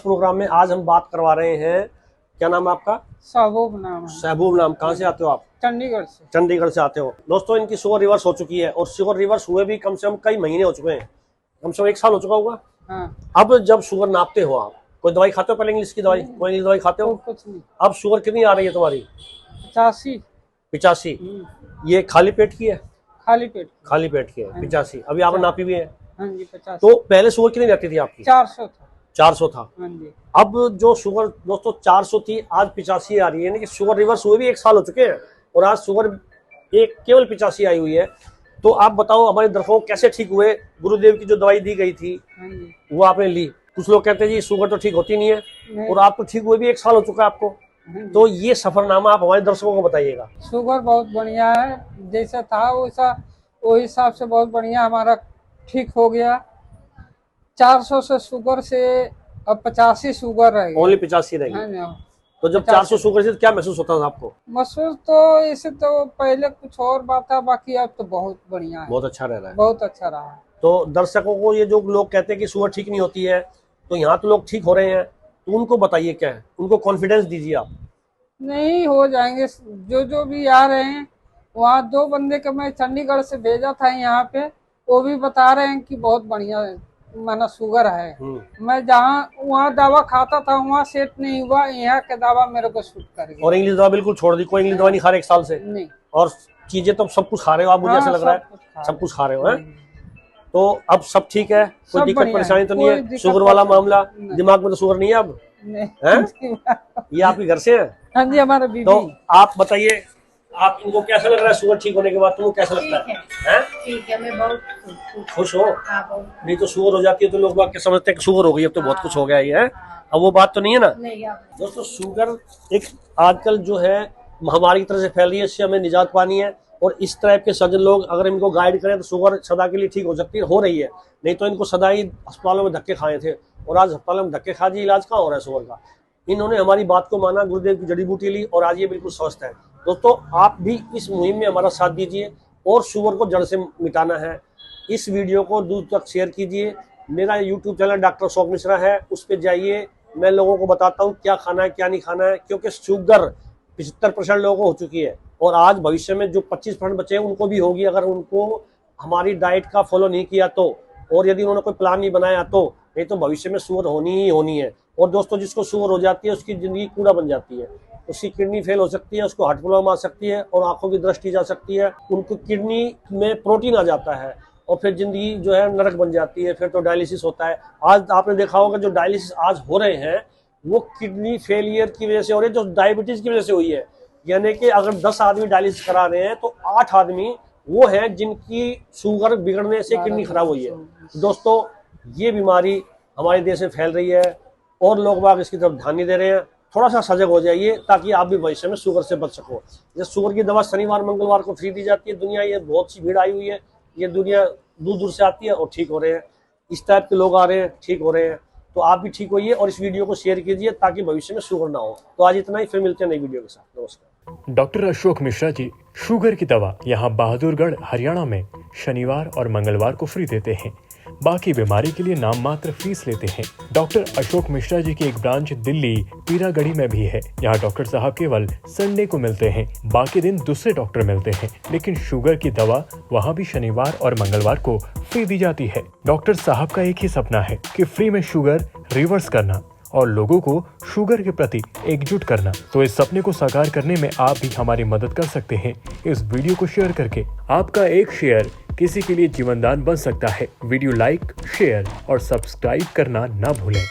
Programme में आज हम बात करवा रहे हैं, क्या नाम है आपका? सहबूब नाम है। सहबूब नाम। कहाँ से आते हो आप? चंडीगढ़ से। चंडीगढ़ से आते हो। दोस्तों इनकी शुगर रिवर्स हो चुकी है और शुगर रिवर्स हुए भी कम से कम कई महीने हो चुके हैं, कम से कम 1 साल हो चुका होगा। हाँ। अब जब शुगर नापते हो आप, कोई दवाई खाते हो? पहले इंग्लिश की दवाई, कोई इंग्लिश दवाई खाते हो? कुछ नहीं। अब शुगर कितनी आ रही है तुम्हारी? 85। 85। ये खाली पेट की है? खाली पेट। खाली पेट की है 85। अभी आपने नापी भी है? हाँ जी 85। तो पहले शुगर कितनी रहती थी आपकी? 400 था। 400 था। हाँ जी। अब जो शुगर दोस्तों 400 थी, आज 85 आ रही है। यानी कि शुगर रिवर्स हुए भी 1 साल हो चुके हैं और आज शुगर एक केवल 85 आई हुई है। तो आप बताओ हमारे दर्शकों कैसे ठीक हुए? गुरुदेव की जो दवाई दी गई थी वो आपने ली। कुछ लोग कहते हैं जी शुगर तो ठीक होती नहीं है, और आप तो ठीक हुए भी 1 साल हो चुका है आपको। तो ये सफरनामा आप हमारे दर्शकों को बताइएगा। शुगर बहुत बढ़िया है, जैसा था वैसा वही हिसाब से बहुत बढ़िया हमारा ठीक हो गया। 400 से शुगर से अब 85 शुगर रह गई। ओनली 85 रह गई। हाँ। तो जब 400 शुगर से क्या महसूस होता था आपको? महसूस तो ऐसे तो पहले कुछ और बात था, बाकी अब तो बहुत बढ़िया है, बहुत अच्छा रह रहा है। बहुत अच्छा रहा। तो दर्शकों को ये जो लोग कहते हैं कि शुगर ठीक नहीं होती है, तो यहाँ तो लोग ठीक हो रहे हैं, तो उनको बताइए क्या है, उनको कॉन्फिडेंस दीजिए आप। नहीं हो जाएंगे, जो भी आ रहे हैं। वहाँ 2 बंदे के मैं चंडीगढ़ से भेजा था यहाँ पे, वो भी बता रहे हैं कि बहुत बढ़िया माना शुगर है। मैं जहाँ वहाँ दवा खाता था वहाँ सेट नहीं हुआ, यहाँ के दवा मेरे को सूट कर गया। और इंग्लिश दवा बिल्कुल छोड़ दी? कोई इंग्लिश दवा नहीं खा रहे 1 साल से? नहीं। और चीजें तो सब कुछ खा रहे हो आप, मुझे ऐसा लग रहा है सब कुछ खा रहे हो हैं? तो अब सब ठीक है, कोई दिक्कत परेशानी तो नहीं है? शुगर वाला मामला दिमाग में तो शुगर नहीं है अब? नहीं। ये आपके घर से है? हाँ जी हमारा बीबी। तो आप बताइए, आप इनको कैसा लग रहा है शुगर ठीक होने के बाद? तुमको कैसा लगता है? ठीक है, मैं बहुत खुश हो? हाँ, बहुत। नहीं तो शुगर हो जाती है तो लोग बात क्या समझते हैं कि शुगर हो गई, अब तो बहुत कुछ हो गया ये है। अब वो बात तो नहीं है ना। नहीं। दोस्तों शुगर एक आजकल जो है महामारी की तरह से फैल रही है, इससे हमें निजात पानी है। और इस टाइप के सज्जन लोग अगर इनको गाइड करें तो शुगर सदा के लिए ठीक हो सकती है, हो रही है। नहीं तो इनको सदा ही अस्पतालों में धक्के खाए थे, और आज अस्पतालों में धक्के खा जी इलाज कहाँ हो रहा है शुगर का। इन्होंने हमारी बात को माना, गुरुदेव की जड़ी बूटी ली और आज ये बिल्कुल स्वस्थ है। दोस्तों आप भी इस मुहिम में हमारा साथ दीजिए और शुगर को जड़ से मिटाना है। इस वीडियो को दूर तक शेयर कीजिए। मेरा YouTube channel doctor Ashok Mishra है, उस पर जाइए। मैं लोगों को बताता हूँ क्या खाना है क्या नहीं खाना है, क्योंकि शुगर 75% लोगों को हो चुकी है और आज भविष्य में जो 25% बचे हैं उनको भी होगी, अगर उनको हमारी डाइट का फॉलो नहीं किया तो, और यदि उन्होंने कोई प्लान नहीं बनाया तो। नहीं तो भविष्य में शुगर होनी ही होनी है। और दोस्तों जिसको शुगर हो जाती है उसकी जिंदगी कूड़ा बन जाती है, उसकी किडनी फेल हो सकती है, उसको हार्ट प्रॉब्लम आ सकती है और आंखों की दृष्टि जा सकती है। उनको किडनी में प्रोटीन आ जाता है और फिर जिंदगी जो है नरक बन जाती है, फिर तो डायलिसिस होता है। आज आपने देखा होगा जो डायलिसिस आज हो रहे हैं वो किडनी फेलियर की वजह से हो रहे हैं, जो डायबिटीज की वजह से हुई है। यानी कि अगर 10 आदमी डायलिसिस करा रहे हैं तो 8 आदमी वो हैं जिनकी शुगर बिगड़ने से किडनी खराब हुई है। दोस्तों ये बीमारी हमारे देश में फैल रही है और लोग बाग इसकी तरफ ध्यान नहीं दे रहे हैं। थोड़ा सा सजग हो जाइए ताकि आप भी भविष्य में शुगर से बच सको। ये शुगर की दवा शनिवार मंगलवार को फ्री दी जाती है। दुनिया ये बहुत सी भीड़ आई हुई है, ये दुनिया दूर दूर से आती है और ठीक हो रहे हैं। इस टाइप के लोग आ रहे हैं, ठीक हो रहे हैं। तो आप भी ठीक होइए और इस वीडियो को शेयर कीजिए ताकि भविष्य में शुगर ना हो। तो आज इतना ही, फिर मिलते हैं नई वीडियो के साथ। नमस्कार। डॉक्टर अशोक मिश्रा जी शुगर की दवा यहाँ बहादुरगढ़ हरियाणा में शनिवार और मंगलवार को फ्री देते हैं। बाकी बीमारी के लिए नाम मात्र फीस लेते हैं। डॉक्टर अशोक मिश्रा जी की एक ब्रांच दिल्ली पीरागढ़ी में भी है। यहाँ डॉक्टर साहब केवल संडे को मिलते हैं, बाकी दिन दूसरे डॉक्टर मिलते हैं। लेकिन शुगर की दवा वहाँ भी शनिवार और मंगलवार को फ्री दी जाती है। डॉक्टर साहब का एक ही सपना है कि फ्री में शुगर रिवर्स करना और लोगों को शुगर के प्रति एकजुट करना। तो इस सपने को साकार करने में आप भी हमारी मदद कर सकते हैं इस वीडियो को शेयर करके। आपका एक शेयर किसी के लिए जीवनदान बन सकता है। वीडियो लाइक, शेयर और सब्सक्राइब करना ना भूलें।